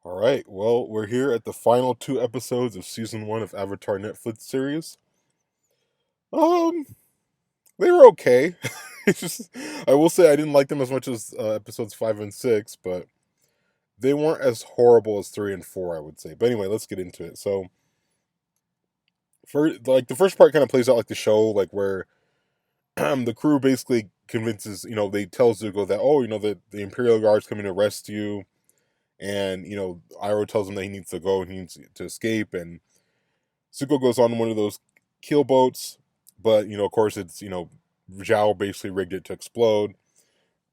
All right. Well, we're here at the final two episodes of season one of Avatar Netflix series. Um, they were okay. It's just, I will say I didn't like them as much as episodes 5 and 6, but they weren't as horrible as 3 and 4, I would say. But anyway, let's get into it. So, for like the first part kind of plays out like the show, like where the crew basically convinces, they tell Zuko that, oh, the Imperial Guard's coming to arrest you, and Iroh tells him that he needs to go and he needs to escape, and Zuko goes on one of those keel boats, but of course, it's Zhao basically rigged it to explode,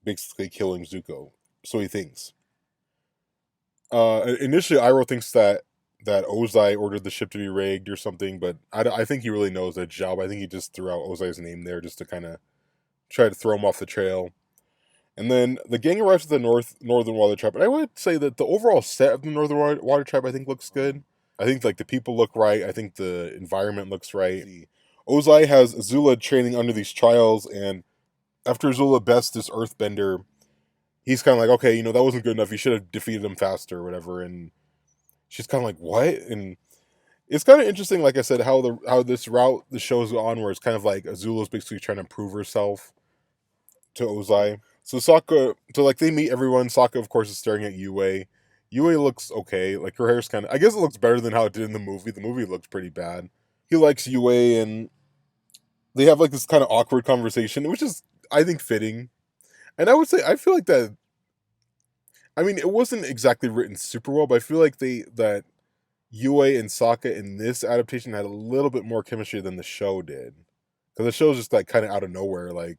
basically killing Zuko. So he thinks. Initially, Iroh thinks that Ozai ordered the ship to be rigged or something, but I think he really knows that Zhao. I think he just threw out Ozai's name there just to kind of try to throw him off the trail. And then the gang arrives at the northern water tribe, and I would say that the overall set of the northern water tribe I think looks good. I think like the people look right. I think the environment looks right. Ozai has Azula training under these trials, and after Azula bests this Earthbender, he's kind of like, okay, that wasn't good enough. You should have defeated him faster, or whatever. And she's kind of like, what? And it's kind of interesting, like I said, how this route the show's on, where it's kind of like Azula's basically trying to prove herself to Ozai. So Sokka, so like they meet everyone. Sokka, of course, is staring at Yue. Yue looks okay. Like her hair's kind of, I guess it looks better than how it did in the movie. The movie looks pretty bad. He likes Yue, and they have like this kind of awkward conversation, which is, I think, fitting. And I would say, I feel like that. I mean, it wasn't exactly written super well, but I feel like that Yue and Sokka in this adaptation had a little bit more chemistry than the show did. Because the show's just like kind of out of nowhere, like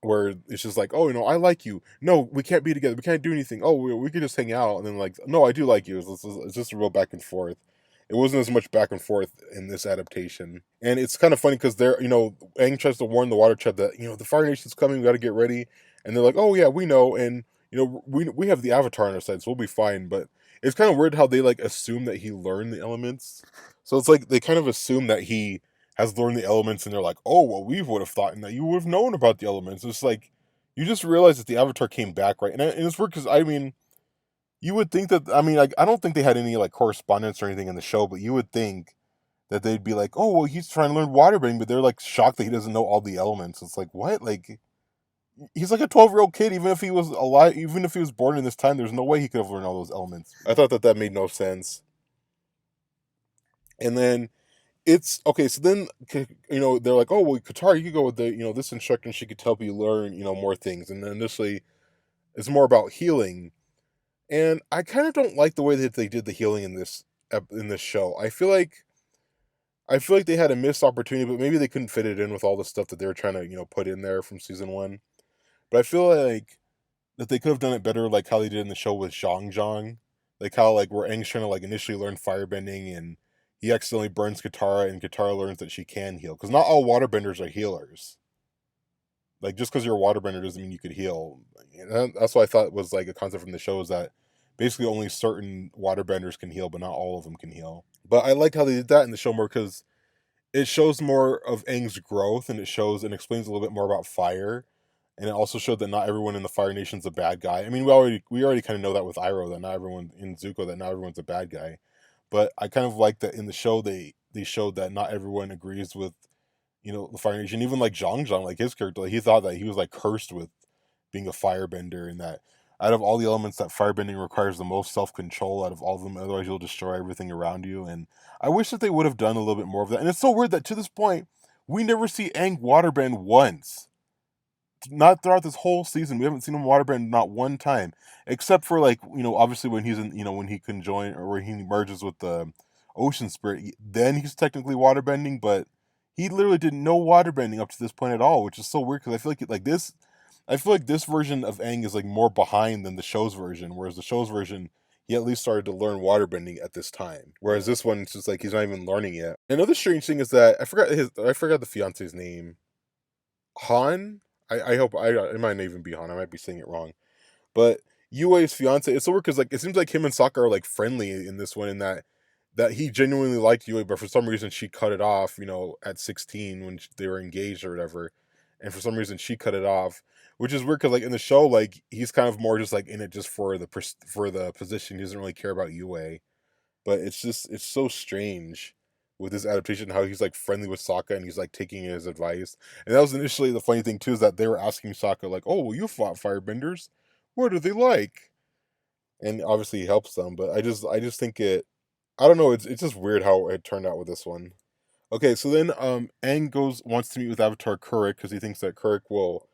where it's just like, oh, I like you. No, we can't be together. We can't do anything. Oh, we could just hang out. And then like, no, I do like you. It's just a real back and forth. It wasn't as much back and forth in this adaptation. And it's kind of funny because Aang tries to warn the Water Tribe that, the Fire Nation's coming, we got to get ready. And they're like, oh, yeah, we know. And, we have the Avatar on our side, so we'll be fine. But it's kind of weird how they, like, assume that he learned the elements. So it's like they kind of assume that he has learned the elements, and they're like, oh, well, we would have thought that you would have known about the elements. It's like, you just realize that the Avatar came back, right? And it's weird because, I mean, you would think that, I mean, like, I don't think they had any, like, correspondence or anything in the show, but you would think that they'd be like, oh, well, he's trying to learn waterbending, but they're, like, shocked that he doesn't know all the elements. It's like, what? Like, he's like a 12-year-old kid, even if he was alive, even if he was born in this time, there's no way he could have learned all those elements. I thought that made no sense. And then it's okay. So then, they're like, "Oh, well, Qatar, you could go with this instructor. And she could help you learn, more things." And then initially, it's more about healing, and I kind of don't like the way that they did the healing in this show. I feel like they had a missed opportunity, but maybe they couldn't fit it in with all the stuff that they were trying to put in there from season one. But I feel like that they could have done it better, like how they did in the show with Zhang Zhang, like how like where Aang's trying to like initially learn firebending, and he accidentally burns Katara, and Katara learns that she can heal, because not all waterbenders are healers. Like just because you're a waterbender doesn't mean you could heal. And that's what I thought was like a concept from the show, is that basically only certain waterbenders can heal, but not all of them can heal. But I liked how they did that in the show more, because it shows more of Aang's growth, and it shows and explains a little bit more about fire. And it also showed that not everyone in the Fire Nation's a bad guy. I mean, we already kind of know that with Iroh, that not everyone in Zuko, that not everyone's a bad guy. But I kind of like that in the show they showed that not everyone agrees with the Fire Nation. Even like Zhang Zhang, like his character, like, he thought that he was like cursed with being a firebender, and that out of all the elements, that firebending requires the most self control out of all of them. Otherwise, you'll destroy everything around you. And I wish that they would have done a little bit more of that. And it's so weird that to this point, we never see Aang waterbend once. Not throughout this whole season. We haven't seen him waterbend not one time, except for like obviously when he's in when he can join, or when he merges with the Ocean Spirit. Then he's technically waterbending, but he literally did no waterbending up to this point at all, which is so weird, because I feel like I feel like this version of Aang is like more behind than the show's version, whereas the show's version, he at least started to learn waterbending at this time. Whereas this one, it's just like he's not even learning yet. Another strange thing is that I forgot the fiance's name. Han. I hope it might not even be Han. I might be saying it wrong. But Yue's fiance. It's so weird because like it seems like him and Sokka are like friendly in this one, in that he genuinely liked Yue, but for some reason she cut it off. At 16 when they were engaged or whatever, and for some reason she cut it off. which is weird because like in the show, like he's kind of more just like in it just for for the position. He doesn't really care about Yue, but it's so strange with this adaptation how he's like friendly with Sokka and he's like taking his advice. And that was initially the funny thing too is that they were asking Sokka like, "Oh, well, you fought firebenders. What are they like?" And obviously he helps them, but I just think it. I don't know. It's just weird how it turned out with this one. Okay, so then Aang goes wants to meet with Avatar Kuruk because he thinks that Kuruk will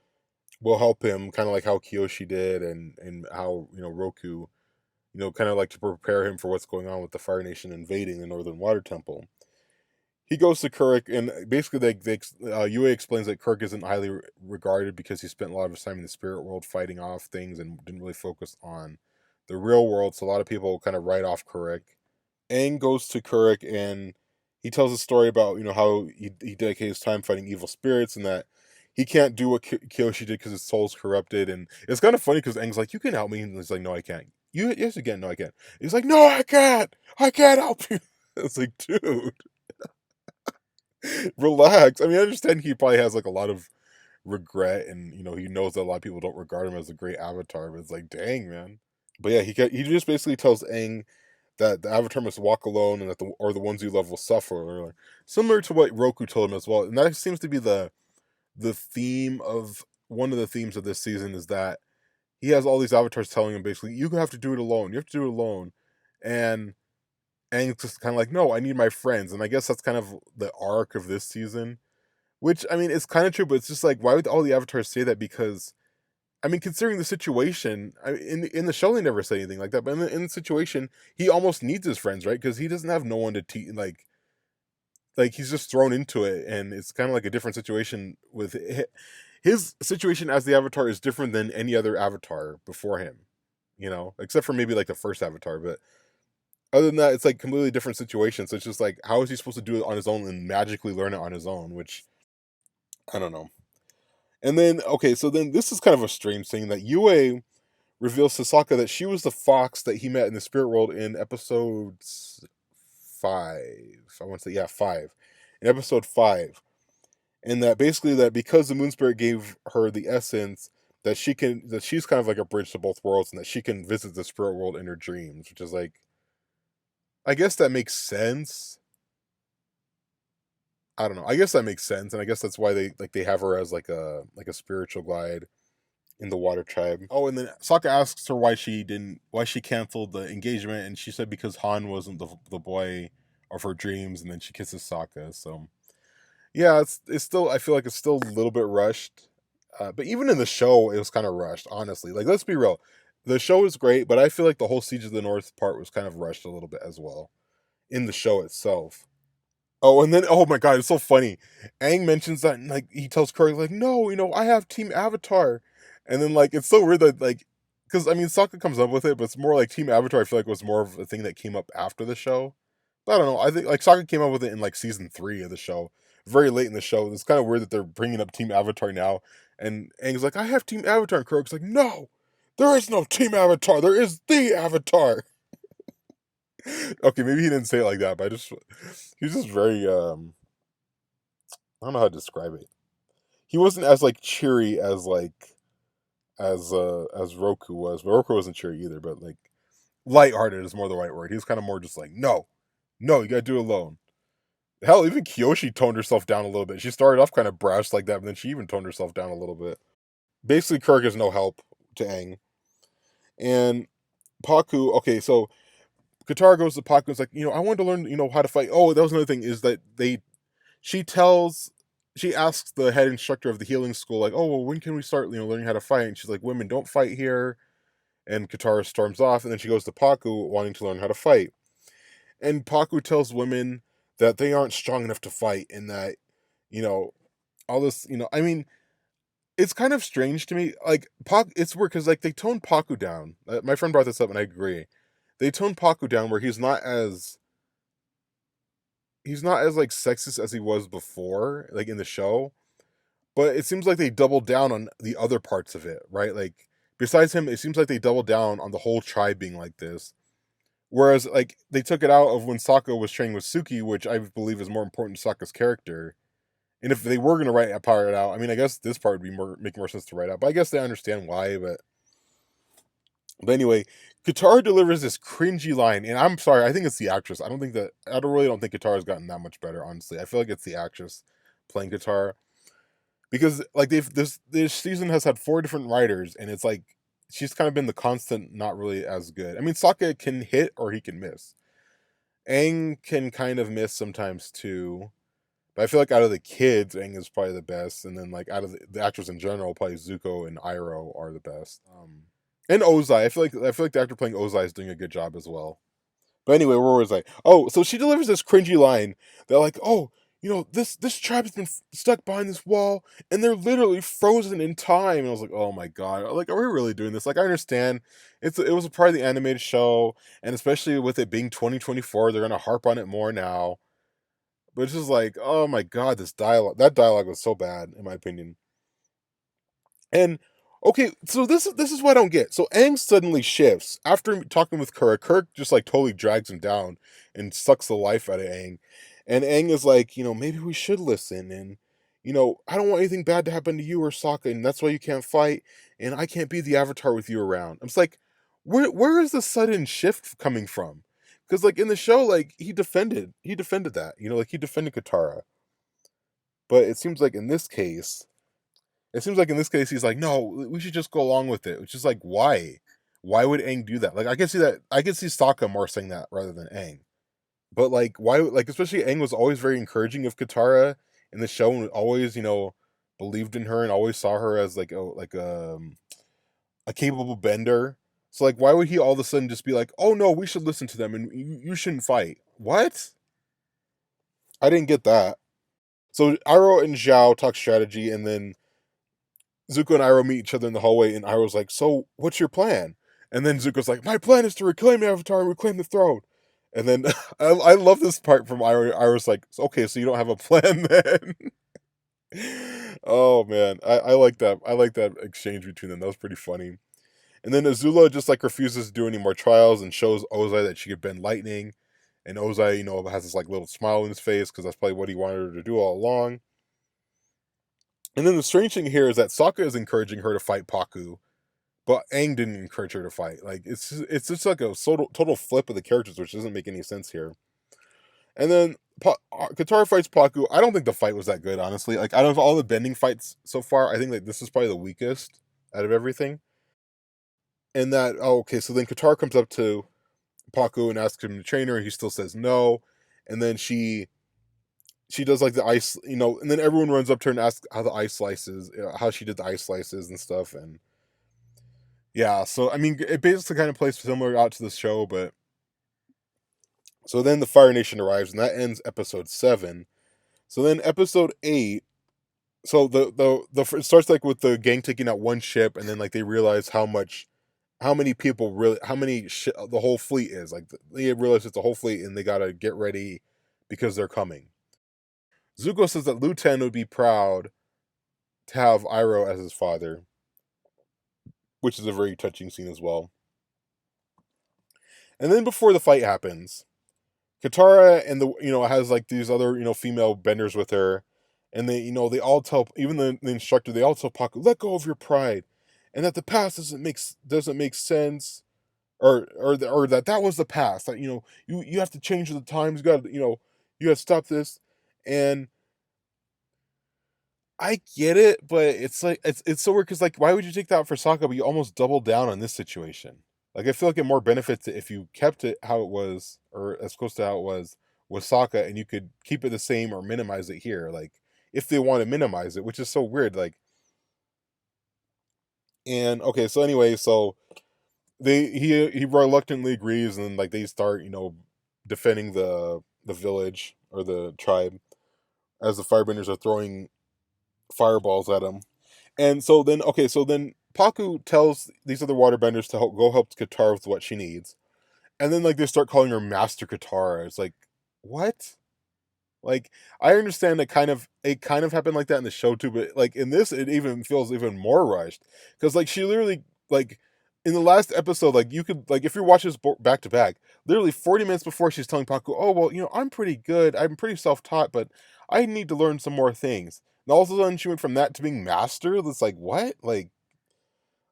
help him, kind of like how Kyoshi did, and how Roku, kind of like to prepare him for what's going on with the Fire Nation invading the Northern Water Temple. He goes to Kuruk, and basically, Yue explains that Kuruk isn't highly regarded because he spent a lot of his time in the spirit world fighting off things and didn't really focus on the real world. So a lot of people kind of write off Kuruk. Aang goes to Kuruk and he tells a story about how he dedicated his time fighting evil spirits and that he can't do what Kyoshi did because his soul's corrupted. And it's kind of funny because Aang's like, "You can help me," and he's like, "No, I can't." Yes, again, no, I can't. He's like, "No, I can't. I can't help you." It's like, dude, relax. I mean, I understand he probably has like a lot of regret, and he knows that a lot of people don't regard him as a great avatar. But it's like, dang, man. But yeah, he just basically tells Aang that the avatar must walk alone and that the ones you love will suffer, or like, similar to what Roku told him as well. And that seems to be the theme of one of the themes of this season is that he has all these avatars telling him basically you have to do it alone. You have to do it alone. And Aang's just kind of like, no, I need my friends. And I guess that's kind of the arc of this season. Which I mean, it's kind of true, but it's just like, why would all the avatars say that? Because I mean, considering the situation, in the show they never say anything like that. But in the situation, he almost needs his friends, right? Because he doesn't have no one to teach. Like he's just thrown into it, and it's kind of like a different situation with his situation as the Avatar is different than any other Avatar before him. Except for maybe like the first Avatar, but other than that, it's like completely different situation. So it's just like, how is he supposed to do it on his own and magically learn it on his own? Which I don't know. And then okay, so then this is kind of a strange thing that Yue reveals to Sokka that she was the fox that he met in the spirit world in episode 5. I want to say, yeah, 5. In episode 5. And that basically that because the moon spirit gave her the essence that she's kind of like a bridge to both worlds and that she can visit the spirit world in her dreams, which is like, I guess that makes sense. I don't know. I guess that makes sense, and I guess that's why they have her as like a spiritual guide in the water tribe. Oh, and then Sokka asks her why she canceled the engagement, and she said because Han wasn't the boy of her dreams, and then she kisses Sokka. So yeah, it's still, I feel like it's still a little bit rushed, but even in the show, it was kind of rushed. Honestly, like let's be real, the show is great, but I feel like the whole Siege of the North part was kind of rushed a little bit as well in the show itself. Oh, and then oh my god, it's so funny. Aang mentions that and like he tells Curry like, "No, I have Team Avatar," and then like it's so weird that like because I mean Sokka comes up with it, but it's more like Team Avatar. I feel like was more of a thing that came up after the show. But I don't know. I think like Sokka came up with it in like season 3 of the show, very late in the show. It's kind of weird that they're bringing up Team Avatar now, and Aang's like, "I have Team Avatar," and Kuruk's like, "No, there is no Team Avatar. There is the Avatar." Okay, maybe he didn't say it like that, but he's just very I don't know how to describe it. He wasn't as like cheery as like as Roku was, but Roku wasn't cheery either, but like lighthearted is more the right word. He was kind of more just like, no, no, you gotta do it alone. Hell, even Kyoshi toned herself down a little bit. She started off kind of brash like that, but then she even toned herself down a little bit. Basically, Kirk is no help to Aang. And Paku, okay, so Katara goes to Paku and is like, I wanted to learn, how to fight. Oh, that was another thing, is that she tells she asks the head instructor of the healing school like, oh well, when can we start learning how to fight? And she's like, women don't fight here. And Katara storms off, and then she goes to Paku wanting to learn how to fight, and Paku tells women that they aren't strong enough to fight, and that you know all this, I mean, it's kind of strange to me, like it's weird because like they toned Paku down. My friend brought this up and I agree. They toned Paku down where he's not as like sexist as he was before, like in the show. But it seems like they doubled down on the other parts of it, right? Like besides him, it seems like they doubled down on the whole tribe being like this. Whereas like they took it out of when Sokka was training with Suki, which I believe is more important to Sokka's character. And if they were gonna write a part out, I mean, I guess this part would be more make more sense to write out. But I guess they understand why. But anyway, Katara delivers this cringy line, and I'm sorry, I think it's the actress. I don't really don't think Katara's gotten that much better. Honestly, I feel like it's the actress playing Katara because like this season has had 4 different writers, and it's like she's kind of been the constant, not really as good. I mean, Sokka can hit or he can miss. Aang can kind of miss sometimes too. But I feel like out of the kids, Aang is probably the best, and then like out of the actors in general, probably Zuko and Iroh are the best. And Ozai, I feel like the actor playing Ozai is doing a good job as well. But anyway, where was I? Oh, so she delivers this cringy line. They're like, "Oh, this tribe's been stuck behind this wall, and they're literally frozen in time." And I was like, "Oh my god! Like, are we really doing this?" Like, I understand it was a part of the animated show, and especially with it being 2024, they're gonna harp on it more now. But it's just like, oh my god, that dialogue was so bad, in my opinion. And okay, so this is what I don't get. So Aang suddenly shifts after talking with Kirk. Kirk just like totally drags him down and sucks the life out of Aang. And Aang is like, maybe we should listen. And I don't want anything bad to happen to you or Sokka, and that's why you can't fight. And I can't be the Avatar with you around. I'm just like, where is the sudden shift coming from? Because like in the show, like he defended that. Like he defended Katara. But it seems like in this case he's like, no, we should just go along with it. Which is like, why? Why would Aang do that? Like, I can see that. I can see Sokka more saying that rather than Aang. But like, why? Like, especially Aang was always very encouraging of Katara in the show, and always, believed in her and always saw her as like a capable bender. So like, why would he all of a sudden just be like, oh no, we should listen to them and you shouldn't fight? What? I didn't get that. So Iroh and Zhao talk strategy, and then Zuko and Iroh meet each other in the hallway, and Iroh's like, "So, what's your plan?" And then Zuko's like, "My plan is to reclaim Avatar and reclaim the throne." And then I love this part from Iroh. Iroh's like, "Okay, so you don't have a plan then?" Oh man, I like that. I like that exchange between them. That was pretty funny. And then Azula just like refuses to do any more trials and shows Ozai that she could bend lightning. And Ozai, has this like little smile on his face because that's probably what he wanted her to do all along. And then the strange thing here is that Sokka is encouraging her to fight Paku, but Aang didn't encourage her to fight. Like it's just like a total flip of the characters, which doesn't make any sense here. And then Katara fights Paku. I don't think the fight was that good, honestly. Like out of all the bending fights so far, I think that this is probably the weakest out of everything. And that okay, so then Katara comes up to Paku and asks him to train her, and he still says no. And then she does like the ice, and then everyone runs up to her and asks how the ice slices, how she did the ice slices and stuff. And yeah, so I mean, it basically kind of plays similar out to the show, but so then the Fire Nation arrives, and that ends episode 7. So then episode 8, so it starts like with the gang taking out one ship, and then like they realize how many people really, how many the whole fleet is. Like they realize it's a whole fleet, and they gotta get ready because they're coming. Zuko says that Lu Ten would be proud to have Iroh as his father, which is a very touching scene as well. And then before the fight happens, Katara and has like these other female benders with her, and they all tell, even the instructor, they all tell Paku, let go of your pride, and that the past doesn't make sense, or that was the past, that you have to change the times, you got to stop this. And I get it, but it's like it's so weird because like why would you take that for Sokka, but you almost double down on this situation? Like I feel like it more benefits it if you kept it how it was, or as close to how it was with Sokka, and you could keep it the same or minimize it here. Like if they want to minimize it, which is so weird. Like, and okay, so anyway, so he reluctantly agrees, and then like they start defending the village or the tribe as the firebenders are throwing fireballs at him. And so then, okay, so then Paku tells these other waterbenders to help Katara with what she needs, and then like they start calling her Master Katara. It's like, what? Like I understand it kind of happened like that in the show too, but like in this, it even feels even more rushed because like she literally like in the last episode, like you could like if you watch this back to back, literally 40 minutes before she's telling Paku, oh well, I'm pretty good, I'm pretty self taught, but I need to learn some more things. And all of a sudden, she went from that to being master. It's like, what? Like,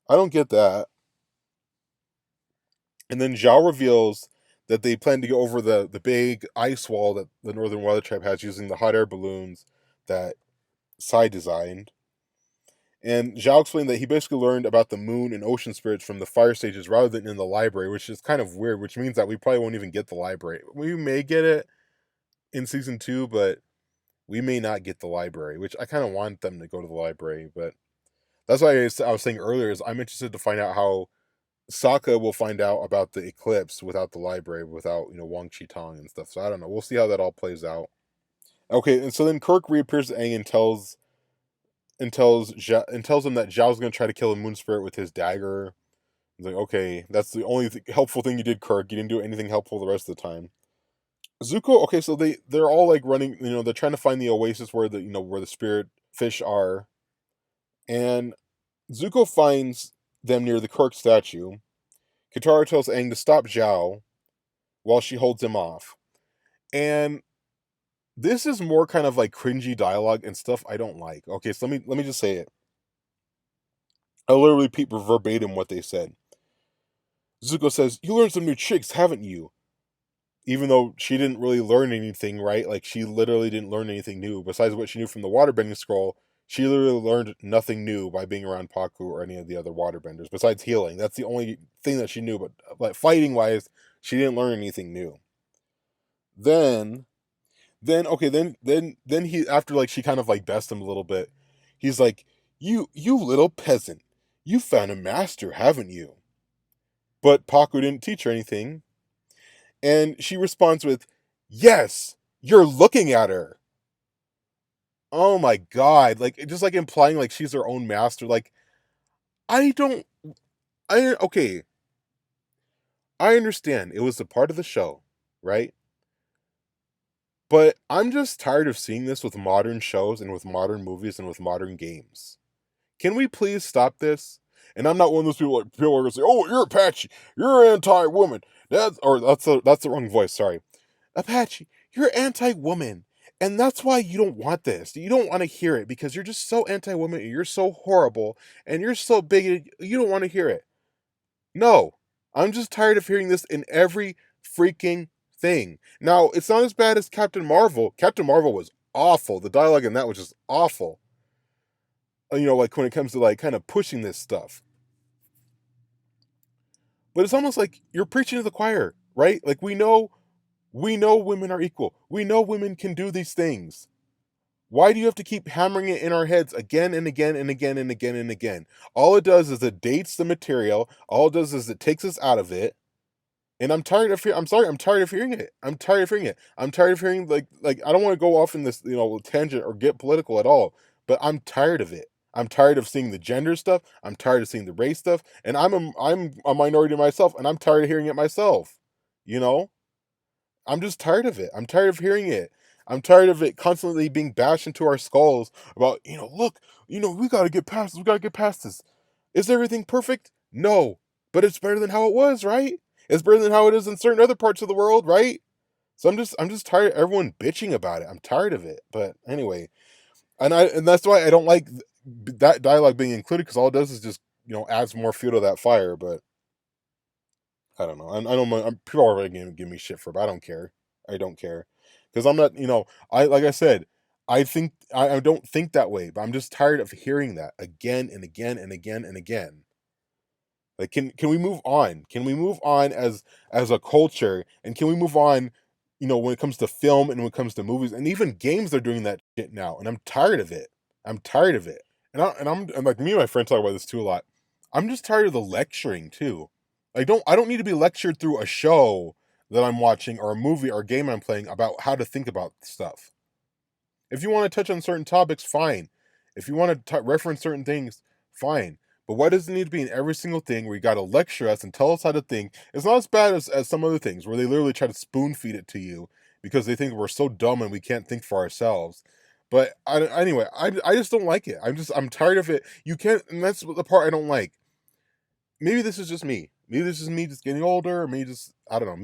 I don't get that. And then Zhao reveals that they plan to go over the big ice wall that the Northern Weather Tribe has using the hot air balloons that Sai designed. And Zhao explained that he basically learned about the moon and ocean spirits from the fire stages rather than in the library, which is kind of weird, which means that we probably won't even get the library. We may get it in season 2, but we may not get the library, which I kind of want them to go to the library. But that's why I was saying earlier is I'm interested to find out how Sokka will find out about the eclipse without the library, without Wang Chi-tong and stuff. So I don't know. We'll see how that all plays out. Okay, and so then Kirk reappears to Aang and tells him that Zhao's going to try to kill a moon spirit with his dagger. He's like, okay, that's the only helpful thing you did, Kirk. You didn't do anything helpful the rest of the time. Zuko, okay, so they're all like running. They're trying to find the oasis where the spirit fish are, and Zuko finds them near the Kirk statue. Katara tells Aang to stop Zhao while she holds him off, and this is more kind of like cringy dialogue and stuff I don't like. Okay, so let me just say it. I'll literally repeat verbatim what they said. Zuko says, "You learned some new tricks, haven't you?" Even though she didn't really learn anything, right? Like, she literally didn't learn anything new. Besides what she knew from the waterbending scroll, she literally learned nothing new by being around Paku or any of the other waterbenders, besides healing. That's the only thing that she knew, but like fighting-wise, she didn't learn anything new. Then, then he, after like she kind of like bested him a little bit, he's like, you little peasant, you found a master, haven't you? But Paku didn't teach her anything. And she responds with, "Yes, you're looking at her." Oh my god, like just like implying like she's her own master. Like, I don't I okay, I understand it was a part of the show, right? But I'm just tired of seeing this with modern shows and with modern movies and with modern games. Can we please stop this? And I'm not one of those people like people are gonna say, "Oh, you're Apache, you're anti-woman." That's the wrong voice. Sorry. Apache, you're anti-woman. And that's why you don't want this. You don't want to hear it because you're just so anti-woman and you're so horrible and you're so bigoted. You don't want to hear it. No. I'm just tired of hearing this in every freaking thing. Now, it's not as bad as Captain Marvel. Captain Marvel was awful. The dialogue in that was just awful. Like when it comes to like kind of pushing this stuff. But it's almost like you're preaching to the choir, right? Like we know women are equal. We know women can do these things. Why do you have to keep hammering it in our heads again and again and again and again and again? All it does is it dates the material. All it does is it takes us out of it. And I'm tired of I'm sorry, I'm tired of hearing it. I'm tired of hearing it. I'm tired of hearing like I don't want to go off in this, tangent or get political at all, but I'm tired of it. I'm tired of seeing the gender stuff. I'm tired of seeing the race stuff, and I'm a minority myself, and I'm tired of hearing it myself. You know? I'm just tired of it. I'm tired of hearing it. I'm tired of it constantly being bashed into our skulls about, look, we gotta get past this. We gotta get past this. Is everything perfect? No. But it's better than how it was, right? It's better than how it is in certain other parts of the world, right? So I'm just tired of everyone bitching about it. I'm tired of it. But anyway, and that's why I don't like that dialogue being included, because all it does is just, adds more fuel to that fire. But I don't know. I don't. People are already going to give me shit for it, but I don't care. I don't care because I'm not. I like I said. I don't think that way, but I'm just tired of hearing that again and again and again and again. Like, can we move on? Can we move on as a culture, and can we move on? When it comes to film and when it comes to movies and even games, they're doing that shit now, and I'm tired of it. I'm tired of it. And like me and my friends talk about this too a lot. I'm just tired of the lecturing too. I don't need to be lectured through a show that I'm watching or a movie or a game I'm playing about how to think about stuff. If you want to touch on certain topics, fine. If you want to reference certain things, fine. But why does it need to be in every single thing where you got to lecture us and tell us how to think? It's not as bad as some other things where they literally try to spoon feed it to you because they think we're so dumb and we can't think for ourselves. But anyway, I just don't like it. I'm tired of it. You can't, and that's the part I don't like. Maybe this is just me. Maybe this is me just getting older, or maybe just I don't know.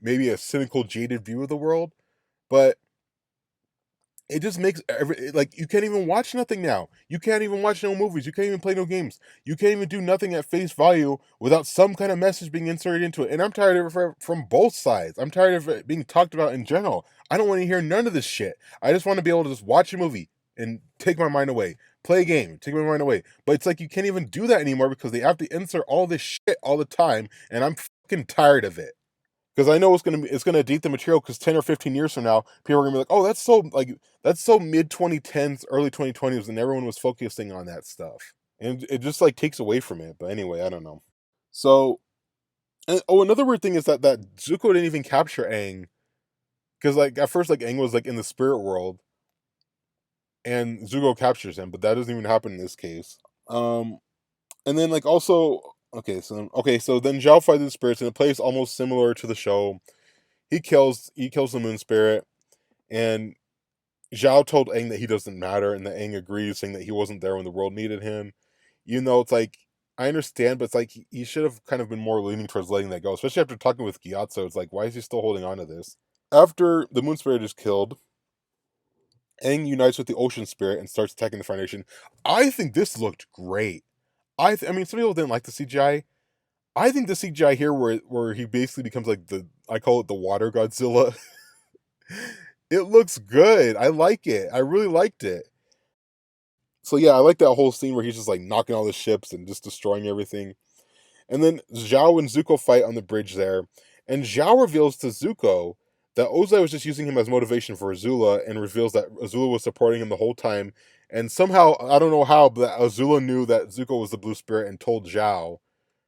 Maybe a cynical, jaded view of the world. But it just makes like you can't even watch nothing now. You can't even watch no movies. You can't even play no games. You can't even do nothing at face value without some kind of message being inserted into it. And I'm tired of it from both sides. I'm tired of it being talked about in general. I don't want to hear none of this shit. I just want to be able to just watch a movie and take my mind away. Play a game, take my mind away. But it's like you can't even do that anymore because they have to insert all this shit all the time, and I'm fucking tired of it. Because I know it's gonna date the material. Because 10 or 15 years from now, people are gonna be like, "Oh, that's so mid 2010s, early 2020s," and everyone was focusing on that stuff, and it just like takes away from it. But anyway, I don't know. So, another weird thing is that Zuko didn't even capture Aang because like at first like Aang was like in the spirit world, and Zuko captures him, but that doesn't even happen in this case. Um, and then like also so then Zhao fights the spirits in a place almost similar to the show. He kills the moon spirit, and Zhao told Aang that he doesn't matter, and that Aang agrees, saying that he wasn't there when the world needed him. It's like I understand, but it's like he should have kind of been more leaning towards letting that go, especially after talking with Gyatso. It's like, why is he still holding on to this? After the moon spirit is killed, Aang unites with the ocean spirit and starts attacking the Foundation. I think this looked great. I mean, some people didn't like the CGI. I think the CGI here, where he basically becomes like I call it the water Godzilla. It looks good. I like it. I really liked it. So yeah, I like that whole scene where he's just like knocking all the ships and just destroying everything. And then Zhao and Zuko fight on the bridge there, and Zhao reveals to Zuko that Ozai was just using him as motivation for Azula, and reveals that Azula was supporting him the whole time. And somehow, I don't know how, but Azula knew that Zuko was the Blue Spirit and told Zhao,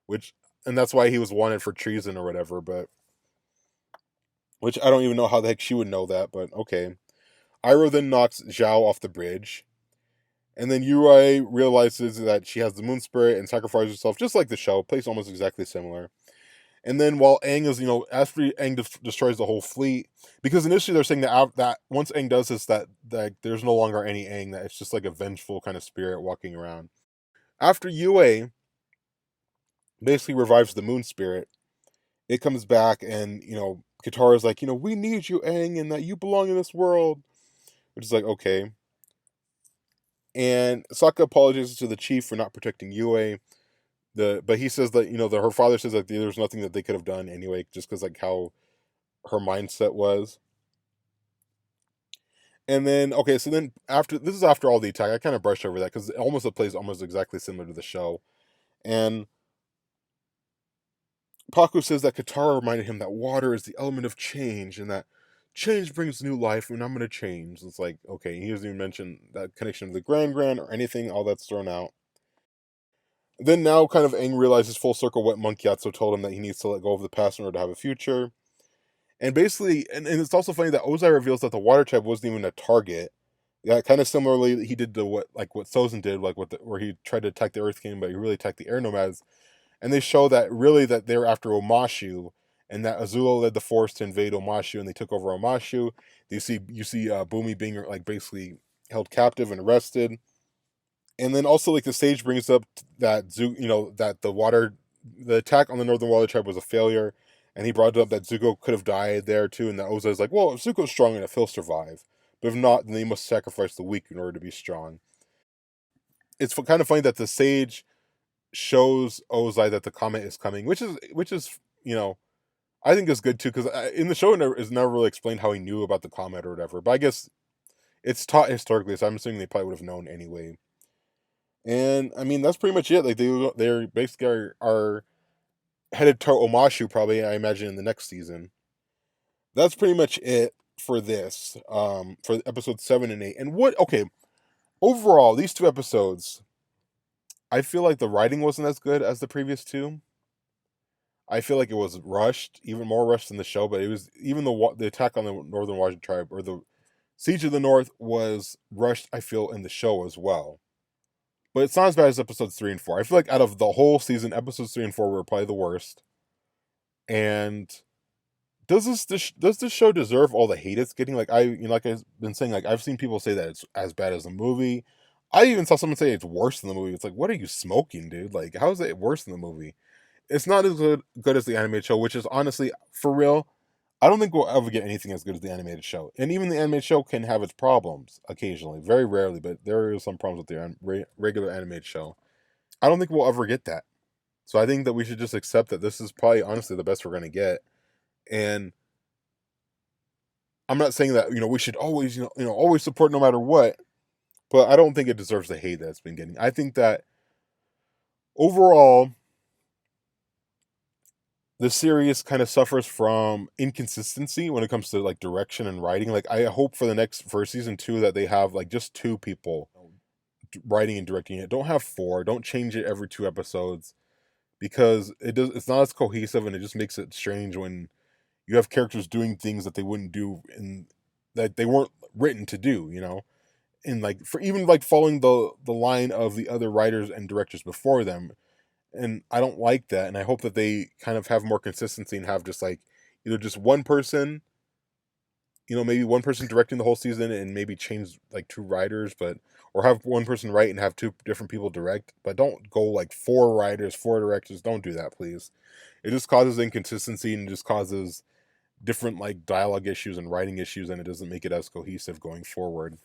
which and that's why he was wanted for treason or whatever. But which I don't even know how the heck she would know that. But okay. Iroh then knocks Zhao off the bridge, and then Yurei realizes that she has the moon spirit and sacrifices herself, just like the show, plays almost exactly similar. And then while Aang is, after Aang destroys the whole fleet, because initially they're saying that once Aang does this, that there's no longer any Aang, that it's just like a vengeful kind of spirit walking around. After Yue basically revives the moon spirit, it comes back, and Katara's like, we need you, Aang, and that you belong in this world, which is like, okay. And Sokka apologizes to the chief for not protecting Yue. But he says that her father says that there's nothing that they could have done anyway, just because like how her mindset was. And then so then after all the attack, I kind of brushed over that because it plays almost exactly similar to the show. And Paku says that Katara reminded him that water is the element of change, and that change brings new life, and I'm gonna change. It's like, okay, he doesn't even mention that connection to the Grand or anything. All that's thrown out. Then now, kind of Aang realizes full circle what Monk Yatso told him, that he needs to let go of the past in order to have a future. And basically, and it's also funny that Ozai reveals that the water tribe wasn't even a target. Yeah, kind of similarly, he did to what Sozin did, where he tried to attack the Earth King, but he really attacked the air nomads. And they show that really that they're after Omashu, and that Azula led the force to invade Omashu, and they took over Omashu. You see Bumi being like basically held captive and arrested. And then also like the sage brings up that that the attack on the Northern Water Tribe was a failure, and he brought up that Zuko could have died there too, and that Ozai's like, well, if Zuko's strong enough, he'll survive, but if not, then they must sacrifice the weak in order to be strong. It's kind of funny that the sage shows Ozai that the comet is coming, which is I think is good too, because in the show it's never really explained how he knew about the comet or whatever, but I guess it's taught historically, so I'm assuming they probably would have known anyway. And I mean that's pretty much it. Like they're basically are headed to Omashu probably, I imagine, in the next season. That's pretty much it for this. For episodes 7 and 8. And overall, these two episodes, I feel like the writing wasn't as good as the previous two. I feel like it was rushed, even more rushed than the show. But it was even the attack on the Northern Washington tribe, or the Siege of the North, was rushed, I feel, in the show as well. But it's not as bad as episodes 3 and 4. I feel like out of the whole season, episodes 3 and 4 were probably the worst. And does this show deserve all the hate it's getting? Like like I've been saying, like I've seen people say that it's as bad as the movie. I even saw someone say it's worse than the movie. It's like, what are you smoking, dude? Like, how is it worse than the movie? It's not as good as the animated show, which is honestly, for real, I don't think we'll ever get anything as good as the animated show. And even the animated show can have its problems occasionally, very rarely, but there are some problems with the regular animated show. I don't think we'll ever get that. So I think that we should just accept that this is probably honestly the best we're going to get. And I'm not saying that we should always always support no matter what, but I don't think it deserves the hate that it's been getting. I think that overall the series kind of suffers from inconsistency when it comes to like direction and writing. Like I hope for season 2 that they have like just 2 people writing and directing it. Don't have 4. Don't change it every 2 episodes because it's not as cohesive and it just makes it strange when you have characters doing things that they wouldn't do and that they weren't written to do. And like for even like following the line of the other writers and directors before them, and I don't like that. And I hope that they kind of have more consistency and have just like either just one person, maybe one person directing the whole season and maybe change like 2 writers, but or have one person write and have 2 different people direct. But don't go like 4 writers, 4 directors. Don't do that, please. It just causes inconsistency and just causes different like dialogue issues and writing issues, and it doesn't make it as cohesive going forward.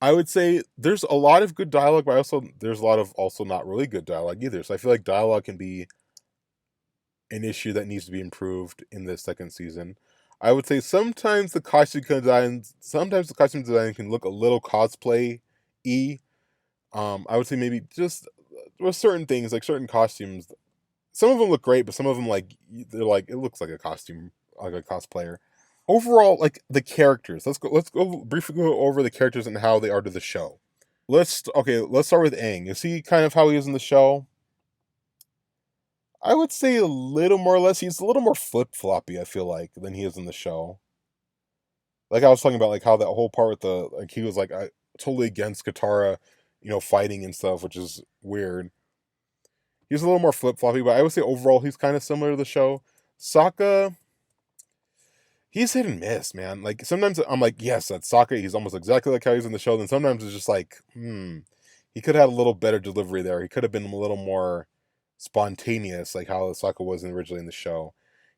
I would say there's a lot of good dialogue, but also there's a lot of also not really good dialogue either. So I feel like dialogue can be an issue that needs to be improved in the second season. I would say sometimes the costume design can look a little cosplay y. I would say maybe just with certain things like certain costumes. Some of them look great, but some of them like they're like it looks like a costume, like a cosplayer. Overall, like the characters. Let's go briefly go over the characters and how they are to the show. Let's start with Aang. Is he kind of how he is in the show? I would say a little more or less. He's a little more flip floppy, I feel like, than he is in the show. Like I was talking about, like how that whole part with the like he was like totally against Katara, fighting and stuff, which is weird. He's a little more flip floppy, but I would say overall he's kind of similar to the show. Sokka, he's hit and miss, man. Like sometimes I'm like, yes, that's Sokka. He's almost exactly like how he's in the show. Then sometimes it's just like, he could have had a little better delivery there. He could have been a little more spontaneous, like how Sokka was originally in the show.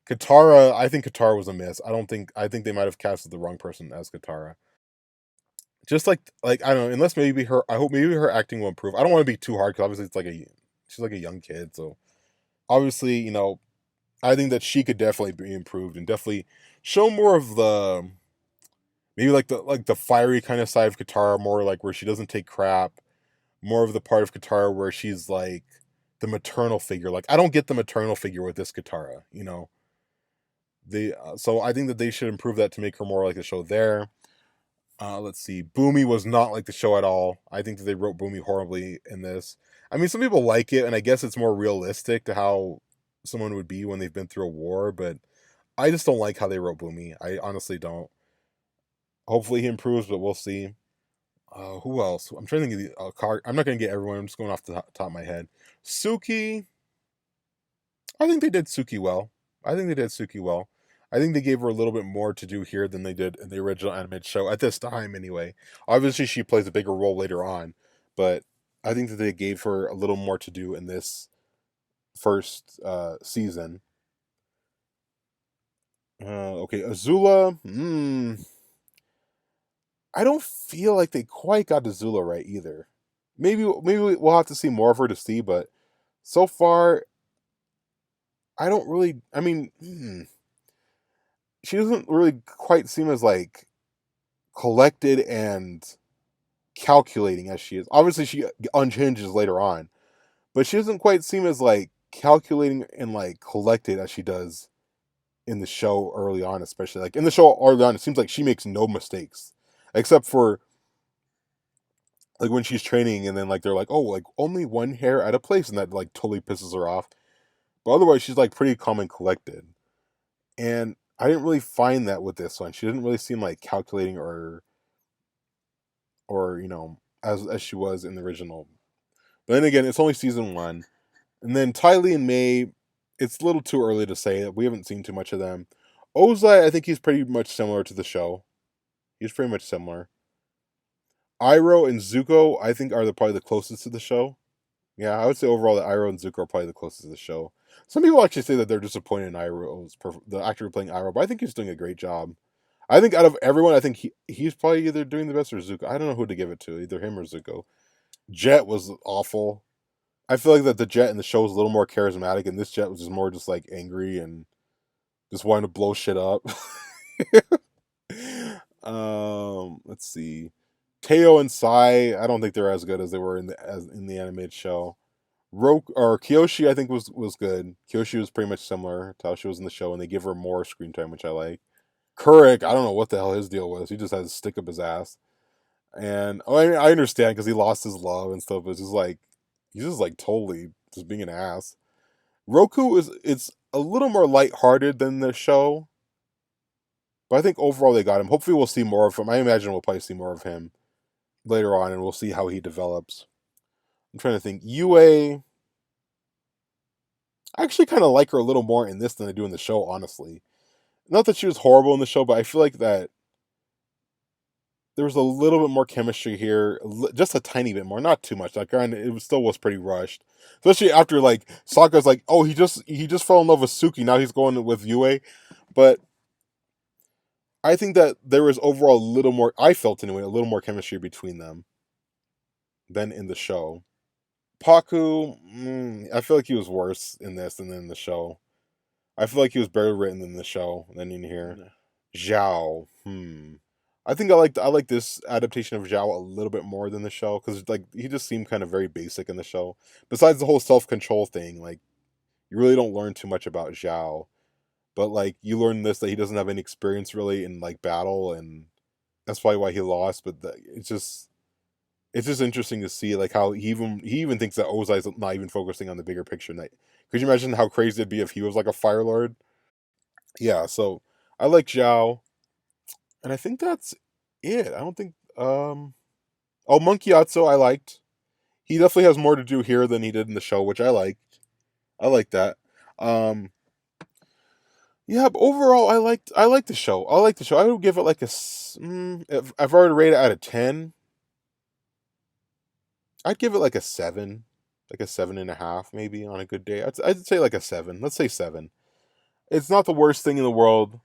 Katara, I think Katara was a miss. I think they might have casted the wrong person as Katara. Just like I don't know, unless maybe her. I hope maybe her acting will improve. I don't want to be too hard because obviously she's like a young kid, so obviously I think that she could definitely be improved and definitely show more of the maybe like the fiery kind of side of Katara, more like where she doesn't take crap, more of the part of Katara where she's like the maternal figure. Like I don't get the maternal figure with this Katara. They so I think that they should improve that to make her more like the show there. Let's see. Boomy was not like the show at all. I think that they wrote Boomy horribly in this. I mean, some people like it, and I guess it's more realistic to how someone would be when they've been through a war, but I just don't like how they wrote Boomy. I honestly don't. Hopefully he improves, but we'll see. Who else? I'm trying to think of the card. I'm not going to get everyone. I'm just going off the top of my head. Suki. I think they did Suki well. I think they did Suki well. I think they gave her a little bit more to do here than they did in the original animated show at this time, anyway. Obviously, she plays a bigger role later on, but I think that they gave her a little more to do in this first season. Okay, Azula. I don't feel like they quite got Azula right either. Maybe we'll have to see more of her to see, but so far, I don't really. I mean, she doesn't really quite seem as like collected and calculating as she is. Obviously, she unchanges later on, but she doesn't quite seem as like calculating and like collected as she does in the show early on. Especially like in the show early on, it seems like she makes no mistakes except for like when she's training, and then like they're like, oh, like only one hair at a place, and that like totally pisses her off. But otherwise, she's like pretty calm and collected, and I didn't really find that with this one. She didn't really seem like calculating or as she was in the original. But then again, it's only season 1, and then Ty Lee and May. It's a little too early to say that we haven't seen too much of them. Ozai, I think he's pretty much similar to the show. He's pretty much similar. Iroh and Zuko, I think, are probably the closest to the show. Yeah, I would say overall that Iroh and Zuko are probably the closest to the show. Some people actually say that they're disappointed in Iroh's the actor playing Iroh, but I think he's doing a great job. I think out of everyone, I think he's probably either doing the best or Zuko. I don't know who to give it to, either him or Zuko. Jet was awful. I feel like that the Jet in the show is a little more charismatic, and this Jet was just more just like angry and just wanting to blow shit up. Let's see. Teo and Sai, I don't think they're as good as they were in the animated show. Kyoshi, I think was good. Kyoshi was pretty much similar to how she was in the show, and they give her more screen time, which I like. Kurik, I don't know what the hell his deal was. He just had to stick up his ass, and I understand because he lost his love and stuff. But it's just like he's just like totally just being an ass. Roku is it's a little more lighthearted than the show, but I think overall they got him. Hopefully, we'll see more of him. I imagine we'll probably see more of him later on, and we'll see how he develops. I'm trying to think. Yue, I actually kind of like her a little more in this than I do in the show, honestly. Not that she was horrible in the show, but I feel like that there was a little bit more chemistry here, just a tiny bit more, not too much. Like, granted, it still was pretty rushed, especially after like Sokka's like, oh, he just fell in love with Suki. Now he's going with Yue, but I think that there was overall a little more. I felt anyway a little more chemistry between them than in the show. Paku, I feel like he was worse in this than in the show. I feel like he was better written than the show than in here. Yeah. Zhao, I think I like this adaptation of Zhao a little bit more than the show because like he just seemed kind of very basic in the show. Besides the whole self control thing, like you really don't learn too much about Zhao, but like you learn this that he doesn't have any experience really in like battle, and that's probably why he lost. But it's just interesting to see like how he even thinks that Ozai's not even focusing on the bigger picture. Like, could you imagine how crazy it'd be if he was like a Fire Lord? Yeah, so I like Zhao, and I think that's it. I don't think oh, Monkey Atsu I liked. He definitely has more to do here than he did in the show, which I liked. I like that. Um yeah, but overall I like the show. I like the show. I would give it like if I've already rated it out of 10, I'd give it like a 7, like a 7.5 maybe on a good day. I'd say like a 7. Let's say 7. It's not the worst thing in the world,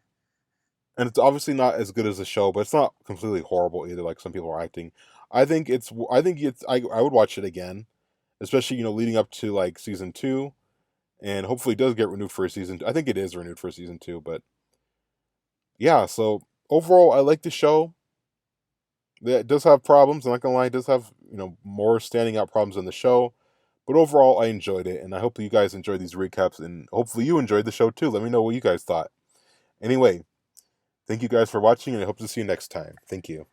and it's obviously not as good as the show, but it's not completely horrible either. Like some people are acting. I would watch it again, especially leading up to like season 2, and hopefully it does get renewed for a season. I think it is renewed for season 2, but yeah. So overall, I like the show. It does have problems. I'm not gonna lie, it does have more standing out problems than the show. But overall, I enjoyed it, and I hope you guys enjoyed these recaps, and hopefully you enjoyed the show too. Let me know what you guys thought. Anyway, thank you guys for watching, and I hope to see you next time. Thank you.